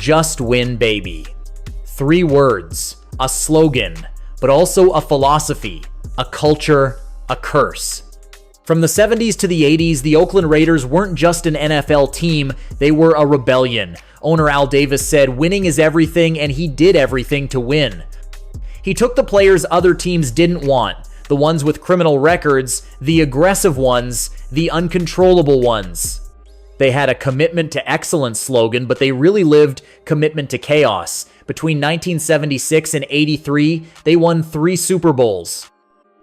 Just win, baby. 3 words, a slogan, but also a philosophy, a culture, a curse. From the 70s to the 80s, the Oakland Raiders weren't just an NFL team, they were a rebellion. Owner Al Davis said winning is everything, and he did everything to win. He took the players other teams didn't want, the ones with criminal records, the aggressive ones, the uncontrollable ones. They had a commitment to excellence slogan, but they really lived commitment to chaos. Between 1976 and 83, they won 3 Super Bowls.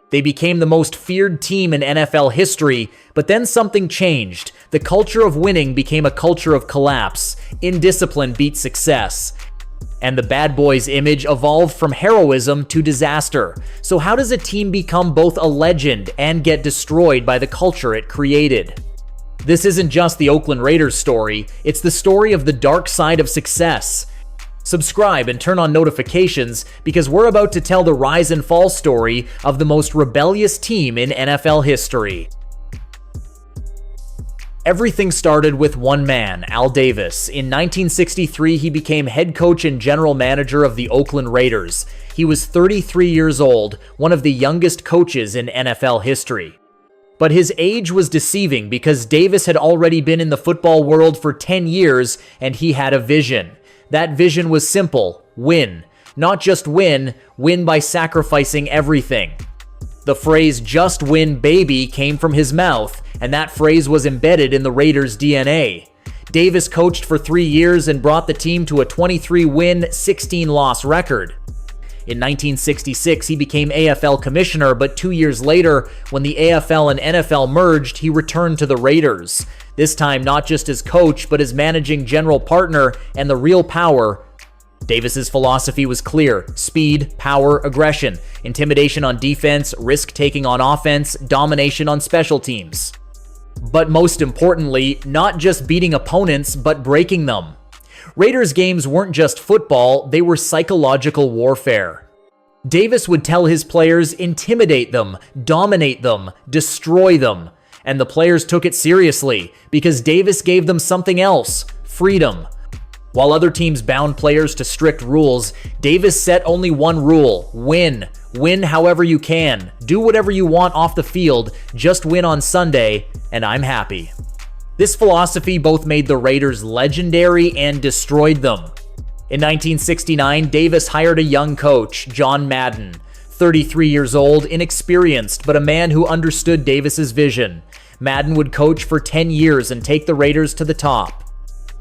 They became the most feared team in NFL history, but then something changed. The culture of winning became a culture of collapse. Indiscipline beat success. And the bad boys image evolved from heroism to disaster. So how does a team become both a legend and get destroyed by the culture it created? This isn't just the Oakland Raiders story, it's the story of the dark side of success. Subscribe and turn on notifications because we're about to tell the rise and fall story of the most rebellious team in NFL history. Everything started with one man, Al Davis. In 1963, he became head coach and general manager of the Oakland Raiders. He was 33 years old, one of the youngest coaches in NFL history. But his age was deceiving because Davis had already been in the football world for 10 years and he had a vision. That vision was simple: win. Not just win, win by sacrificing everything. The phrase "just win, baby" came from his mouth, and that phrase was embedded in the Raiders' DNA. Davis coached for 3 years and brought the team to a 23-win, 16-loss record. In 1966, he became AFL commissioner, but 2 years later, when the AFL and NFL merged, he returned to the Raiders. This time not just as coach, but as managing general partner and the real power. Davis's philosophy was clear: speed, power, aggression, intimidation on defense, risk-taking on offense, domination on special teams. But most importantly, not just beating opponents, but breaking them. Raiders games weren't just football, they were psychological warfare. Davis would tell his players, intimidate them, dominate them, destroy them. And the players took it seriously because Davis gave them something else: freedom. While other teams bound players to strict rules, Davis set only one rule: win. Win however you can. Do whatever you want off the field, just win on Sunday, and I'm happy. This philosophy both made the Raiders legendary and destroyed them. In 1969, Davis hired a young coach, John Madden. 33 years old, inexperienced, but a man who understood Davis's vision. Madden would coach for 10 years and take the Raiders to the top.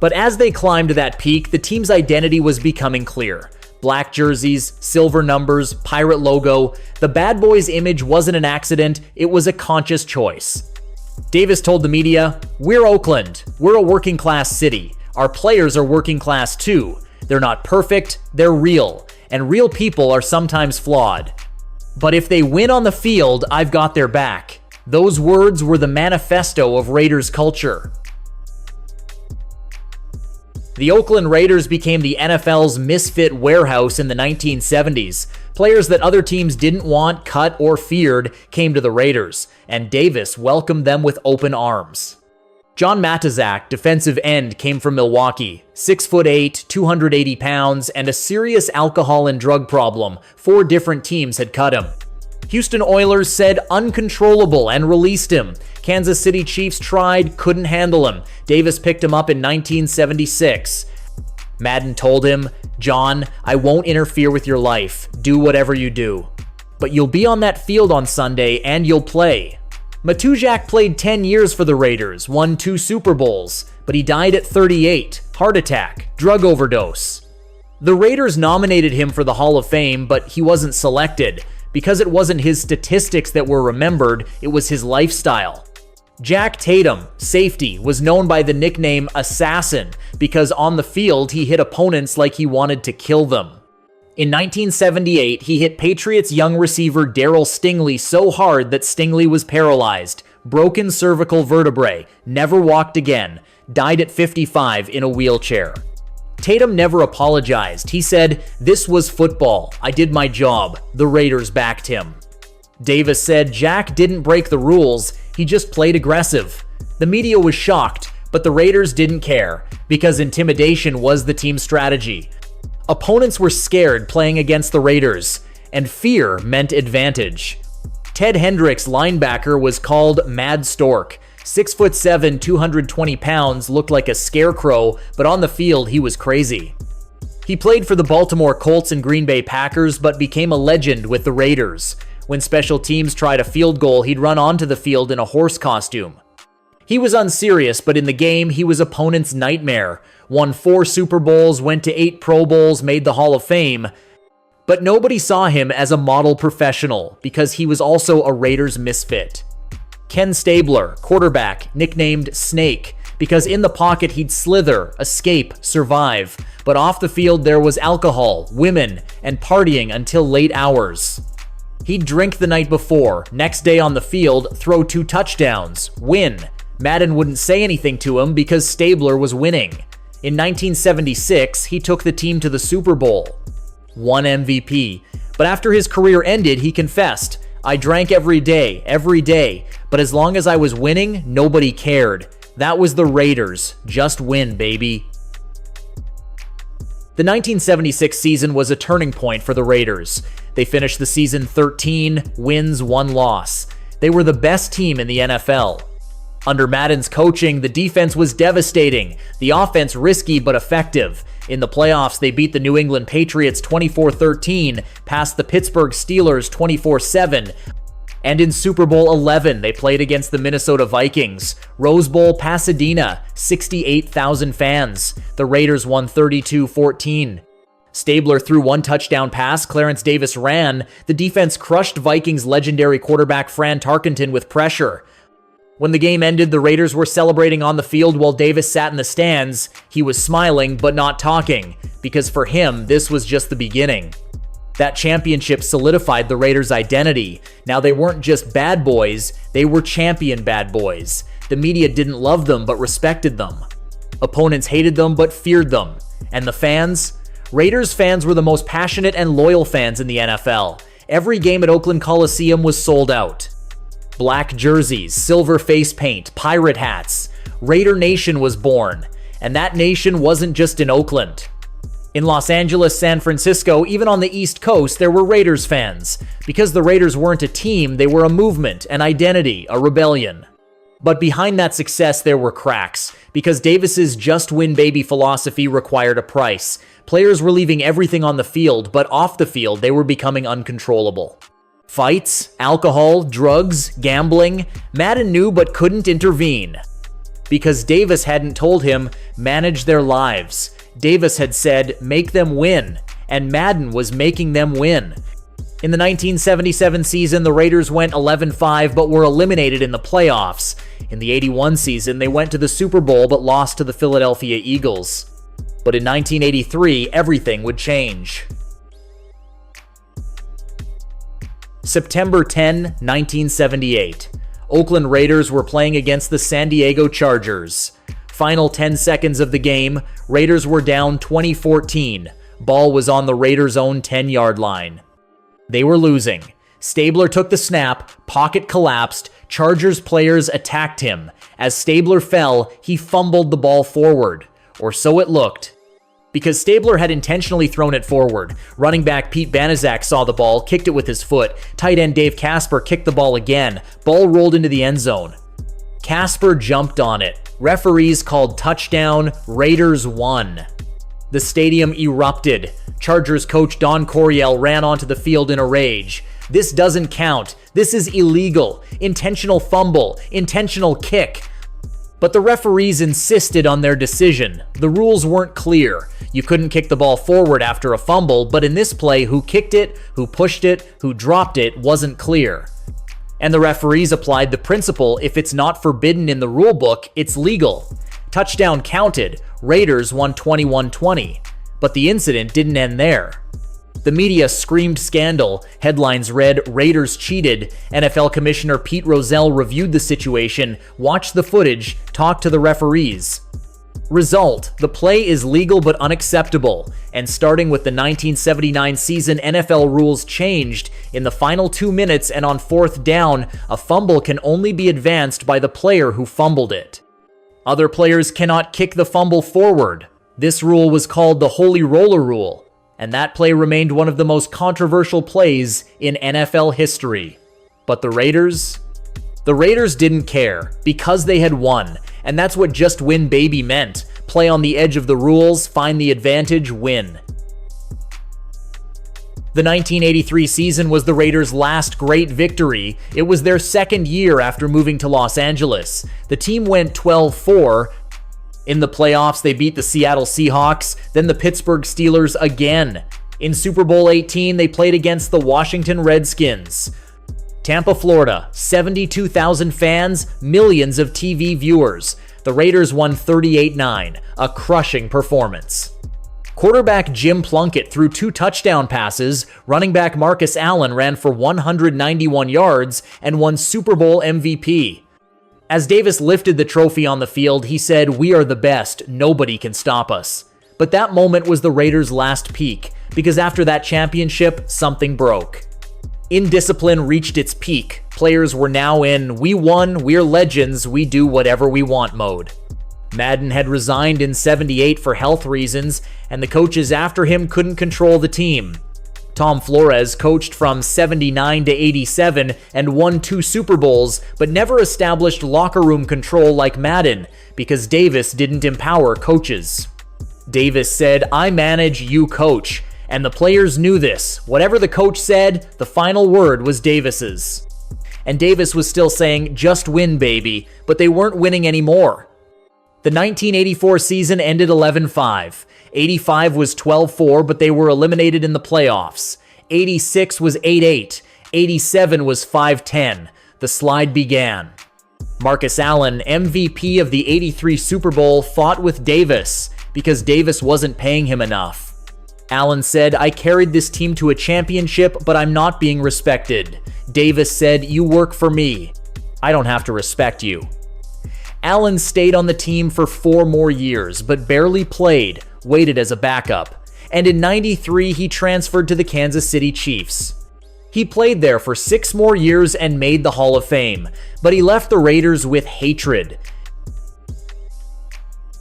But as they climbed to that peak, the team's identity was becoming clear. Black jerseys, silver numbers, pirate logo. The bad boys image wasn't an accident, it was a conscious choice. Davis told the media, "We're Oakland. We're a working class city. Our players are working class too. They're not perfect, they're real. And real people are sometimes flawed. But if they win on the field, I've got their back." Those words were the manifesto of Raiders culture. The Oakland Raiders became the NFL's misfit warehouse in the 1970s. Players that other teams didn't want, cut, or feared came to the Raiders, and Davis welcomed them with open arms. John Matuszak, defensive end, came from Milwaukee. 6'8", 280 pounds, and a serious alcohol and drug problem. 4 different teams had cut him. Houston Oilers said uncontrollable and released him. Kansas City Chiefs tried, couldn't handle him. Davis picked him up in 1976. Madden told him, "John, I won't interfere with your life. Do whatever you do. But you'll be on that field on Sunday and you'll play." Matuszak played 10 years for the Raiders, won 2 Super Bowls, but he died at 38. Heart attack, drug overdose. The Raiders nominated him for the Hall of Fame, but he wasn't selected. Because it wasn't his statistics that were remembered, it was his lifestyle. Jack Tatum, safety, was known by the nickname Assassin because on the field he hit opponents like he wanted to kill them. In 1978, he hit Patriots young receiver Darryl Stingley so hard that Stingley was paralyzed, broken cervical vertebrae, never walked again, died at 55 in a wheelchair. Tatum never apologized. He said, "This was football. I did my job. The Raiders backed him." Davis said Jack didn't break the rules, he just played aggressive. The media was shocked. But the Raiders didn't care, because intimidation was the team's strategy. Opponents were scared playing against the Raiders, and fear meant advantage. Ted Hendricks, linebacker, was called Mad Stork. 6'7", 220 pounds, looked like a scarecrow, but on the field he was crazy. He played for the Baltimore Colts and Green Bay Packers, but became a legend with the Raiders. When special teams tried a field goal, he'd run onto the field in a horse costume. He was unserious, but in the game, he was opponents' nightmare. Won 4 Super Bowls, went to 8 Pro Bowls, made the Hall of Fame. But nobody saw him as a model professional, because he was also a Raiders misfit. Ken Stabler, quarterback, nicknamed Snake, because in the pocket he'd slither, escape, survive. But off the field there was alcohol, women, and partying until late hours. He'd drink the night before, next day on the field, throw 2 touchdowns, win. Madden wouldn't say anything to him because Stabler was winning. In 1976, he took the team to the Super Bowl. Won MVP. But after his career ended, he confessed, "I drank every day, but as long as I was winning, nobody cared. That was the Raiders. Just win, baby." The 1976 season was a turning point for the Raiders. They finished the season 13 wins, 1 loss. They were the best team in the NFL. Under Madden's coaching, the defense was devastating, the offense risky but effective. In the playoffs, they beat the New England Patriots 24-13, passed the Pittsburgh Steelers 24-7, and in Super Bowl 11, they played against the Minnesota Vikings. Rose Bowl, Pasadena, 68,000 fans. The Raiders won 32-14. Stabler threw 1 touchdown pass, Clarence Davis ran. The defense crushed Vikings legendary quarterback Fran Tarkenton with pressure. When the game ended, the Raiders were celebrating on the field while Davis sat in the stands. He was smiling but not talking, because for him, this was just the beginning. That championship solidified the Raiders' identity. Now they weren't just bad boys, they were champion bad boys. The media didn't love them but respected them. Opponents hated them but feared them. And the fans? Raiders fans were the most passionate and loyal fans in the NFL. Every game at Oakland Coliseum was sold out. Black jerseys, silver face paint, pirate hats. Raider Nation was born. And that nation wasn't just in Oakland. In Los Angeles, San Francisco, even on the East Coast, there were Raiders fans. Because the Raiders weren't a team, they were a movement, an identity, a rebellion. But behind that success, there were cracks. Because Davis's just win baby philosophy required a price. Players were leaving everything on the field, but off the field, they were becoming uncontrollable. Fights, alcohol, drugs, gambling. Madden knew but couldn't intervene. Because Davis hadn't told him, manage their lives. Davis had said, make them win. And Madden was making them win. In the 1977 season, the Raiders went 11-5 but were eliminated in the playoffs. In the 81 season, they went to the Super Bowl but lost to the Philadelphia Eagles. But in 1983, everything would change. September 10, 1978. Oakland Raiders were playing against the San Diego Chargers. Final 10 seconds of the game, Raiders were down 20-14. Ball was on the Raiders' own 10-yard line. They were losing. Stabler took the snap, pocket collapsed, Chargers players attacked him. As Stabler fell, he fumbled the ball forward. Or so it looked. Because Stabler had intentionally thrown it forward. Running back Pete Banaszak saw the ball, kicked it with his foot. Tight end Dave Casper kicked the ball again. Ball rolled into the end zone. Casper jumped on it. Referees called touchdown. Raiders won. The stadium erupted. Chargers coach Don Coryell ran onto the field in a rage. This doesn't count. This is illegal. Intentional fumble. Intentional kick. But the referees insisted on their decision. The rules weren't clear. You couldn't kick the ball forward after a fumble, but in this play, who kicked it, who pushed it, who dropped it wasn't clear. And the referees applied the principle, if it's not forbidden in the rule book, it's legal. Touchdown counted. Raiders won 21-20. But the incident didn't end there. The media screamed scandal. Headlines read, Raiders cheated. NFL Commissioner Pete Rozelle reviewed the situation, watched the footage, talked to the referees. Result, the play is legal but unacceptable. And starting with the 1979 season, NFL rules changed. In the final 2 minutes and on 4th down, a fumble can only be advanced by the player who fumbled it. Other players cannot kick the fumble forward. This rule was called the Holy Roller Rule, and that play remained one of the most controversial plays in NFL history. But the Raiders didn't care because they had won, and that's what just win baby meant. Play on the edge of the rules, find the advantage, win. The 1983 season was the Raiders' last great victory. It was their second year after moving to Los Angeles. The team went 12-4. In the playoffs, they beat the Seattle Seahawks, then the Pittsburgh Steelers again. In Super Bowl 18, they played against the Washington Redskins. Tampa, Florida, 72,000 fans, millions of TV viewers. The Raiders won 38-9, a crushing performance. Quarterback Jim Plunkett threw 2 touchdown passes, running back Marcus Allen ran for 191 yards and won Super Bowl MVP. As Davis lifted the trophy on the field, he said, "We are the best, nobody can stop us." But that moment was the Raiders' last peak, because after that championship, something broke. Indiscipline reached its peak. Players were now in, "We won, we're legends, we do whatever we want" mode. Madden had resigned in '78 for health reasons, and the coaches after him couldn't control the team. Tom Flores coached from '79 to '87 and won 2 Super Bowls, but never established locker room control like Madden, because Davis didn't empower coaches. Davis said, "I manage, you coach," and the players knew this. Whatever the coach said, the final word was Davis's. And Davis was still saying, "Just win, baby," but they weren't winning anymore. The 1984 season ended 11-5. 85 was 12-4, but they were eliminated in the playoffs. 86 was 8-8. 87 was 5-10. The slide began. Marcus Allen, MVP of the '83 Super Bowl, fought with Davis because Davis wasn't paying him enough. Allen said, "I carried this team to a championship, but I'm not being respected." Davis said, "You work for me. I don't have to respect you." Allen stayed on the team for 4 more years, but barely played, waited as a backup. And in '93, he transferred to the Kansas City Chiefs. He played there for 6 more years and made the Hall of Fame, but he left the Raiders with hatred.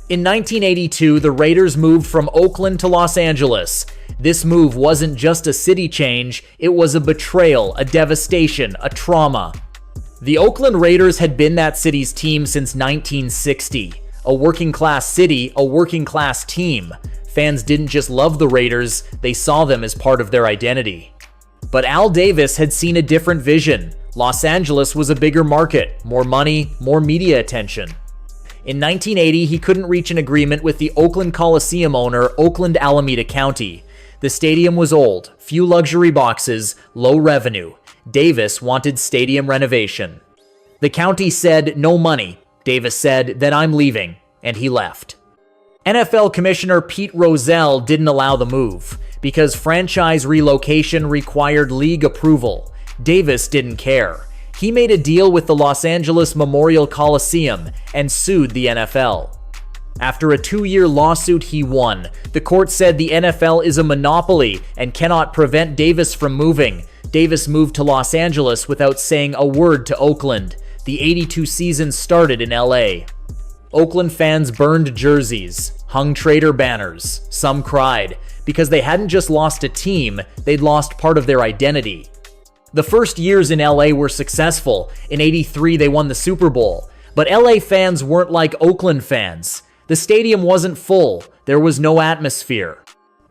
In 1982, the Raiders moved from Oakland to Los Angeles. This move wasn't just a city change, it was a betrayal, a devastation, a trauma. The Oakland Raiders had been that city's team since 1960. A working-class city, a working-class team. Fans didn't just love the Raiders, they saw them as part of their identity. But Al Davis had seen a different vision. Los Angeles was a bigger market, more money, more media attention. In 1980, he couldn't reach an agreement with the Oakland Coliseum owner, Oakland Alameda County. The stadium was old, few luxury boxes, low revenue. Davis wanted stadium renovation. The county said, "No money." Davis said, "Then I'm leaving," and he left. NFL Commissioner Pete Rozelle didn't allow the move because franchise relocation required league approval. Davis didn't care. He made a deal with the Los Angeles Memorial Coliseum and sued the NFL. After a 2-year lawsuit, he won. The court said the NFL is a monopoly and cannot prevent Davis from moving. Davis moved to Los Angeles without saying a word to Oakland. The '82 season started in LA. Oakland fans burned jerseys, hung Trader banners. Some cried because they hadn't just lost a team, they'd lost part of their identity. The first years in LA were successful. In '83, they won the Super Bowl. But LA fans weren't like Oakland fans. The stadium wasn't full. There was no atmosphere.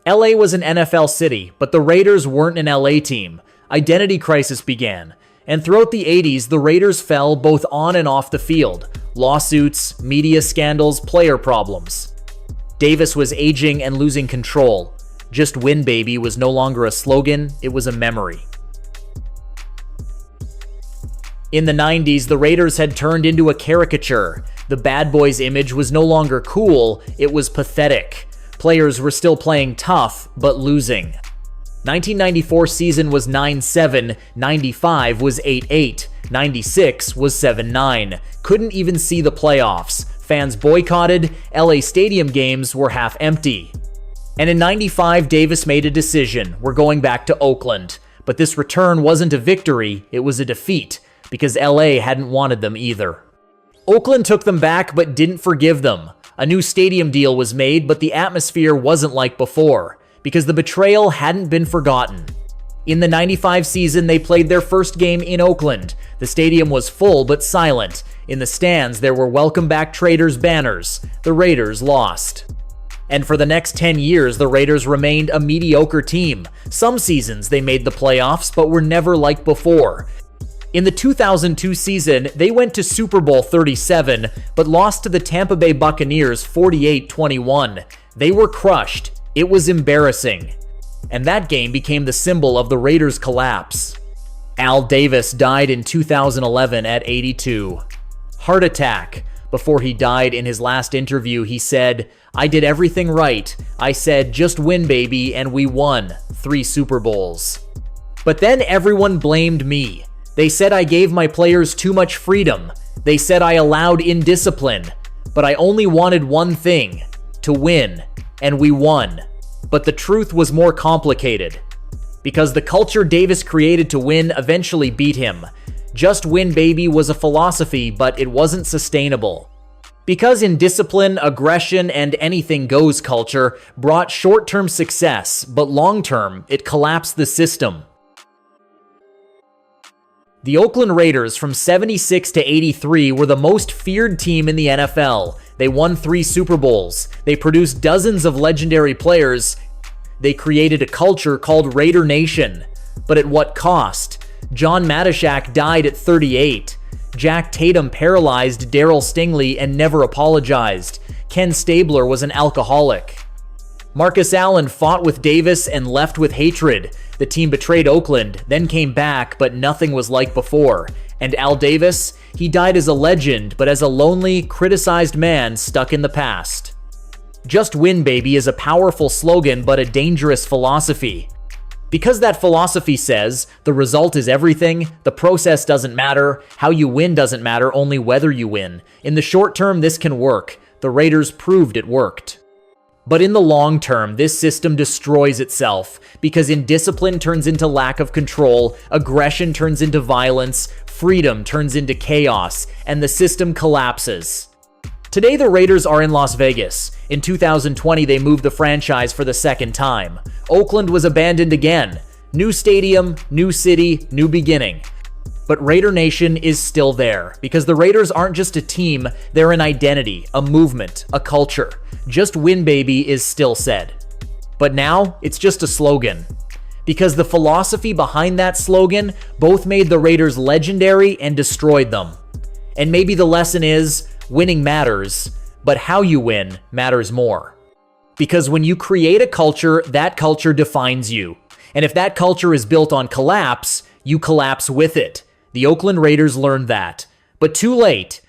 LA was an NFL city, but the Raiders weren't an LA team. Identity crisis began, and throughout the '80s, the Raiders fell both on and off the field. Lawsuits, media scandals, player problems. Davis was aging and losing control. "Just win, baby" was no longer a slogan, it was a memory. In the '90s, the Raiders had turned into a caricature. The bad boys image was no longer cool, it was pathetic. Players were still playing tough, but losing. 1994 season was 9-7, 95 was 8-8, 96 was 7-9. Couldn't even see the playoffs. Fans boycotted, LA stadium games were half empty. And in 95, Davis made a decision. We're going back to Oakland. But this return wasn't a victory, it was a defeat, because LA hadn't wanted them either. Oakland took them back but didn't forgive them. A new stadium deal was made, but the atmosphere wasn't like before, because the betrayal hadn't been forgotten. In the 95 season, they played their first game in Oakland. The stadium was full but silent. In the stands, there were welcome back Traders banners. The Raiders lost. And for the next 10 years, the Raiders remained a mediocre team. Some seasons they made the playoffs, but were never like before. In the 2002 season, they went to Super Bowl 37, but lost to the Tampa Bay Buccaneers 48-21. They were crushed. It was embarrassing. And that game became the symbol of the Raiders' collapse. Al Davis died in 2011 at 82. Heart attack. Before he died, in his last interview, he said, "I did everything right. I said, just win, baby," and we won 3 Super Bowls. But then everyone blamed me. They said I gave my players too much freedom. They said I allowed indiscipline. But I only wanted one thing, to win, and we won. But the truth was more complicated. Because the culture Davis created to win eventually beat him. Just win, baby was a philosophy, but it wasn't sustainable. Because indiscipline, aggression, and anything goes culture brought short-term success, but long-term, it collapsed the system. The Oakland Raiders from 76 to 83 were the most feared team in the NFL. They won 3 Super Bowls. They produced dozens of legendary players. They created a culture called Raider Nation. But at what cost? John Matuszak died at 38. Jack Tatum paralyzed Darryl Stingley and never apologized. Ken Stabler was an alcoholic. Marcus Allen fought with Davis and left with hatred. The team betrayed Oakland, then came back, but nothing was like before. And Al Davis? He died as a legend, but as a lonely, criticized man stuck in the past. Just win, baby is a powerful slogan, but a dangerous philosophy. Because that philosophy says, the result is everything, the process doesn't matter, how you win doesn't matter, only whether you win. In the short term, this can work. The Raiders proved it worked. But in the long term, this system destroys itself, because indiscipline turns into lack of control, aggression turns into violence, freedom turns into chaos, and the system collapses. Today, the Raiders are in Las Vegas. In 2020, they moved the franchise for the second time. Oakland was abandoned again. New stadium, new city, new beginning. But Raider Nation is still there, because the Raiders aren't just a team, they're an identity, a movement, a culture. Just win, baby is still said. But now, it's just a slogan. Because the philosophy behind that slogan both made the Raiders legendary and destroyed them. And maybe the lesson is, winning matters, but how you win matters more. Because when you create a culture, that culture defines you. And if that culture is built on collapse, you collapse with it. The Oakland Raiders learned that. But too late.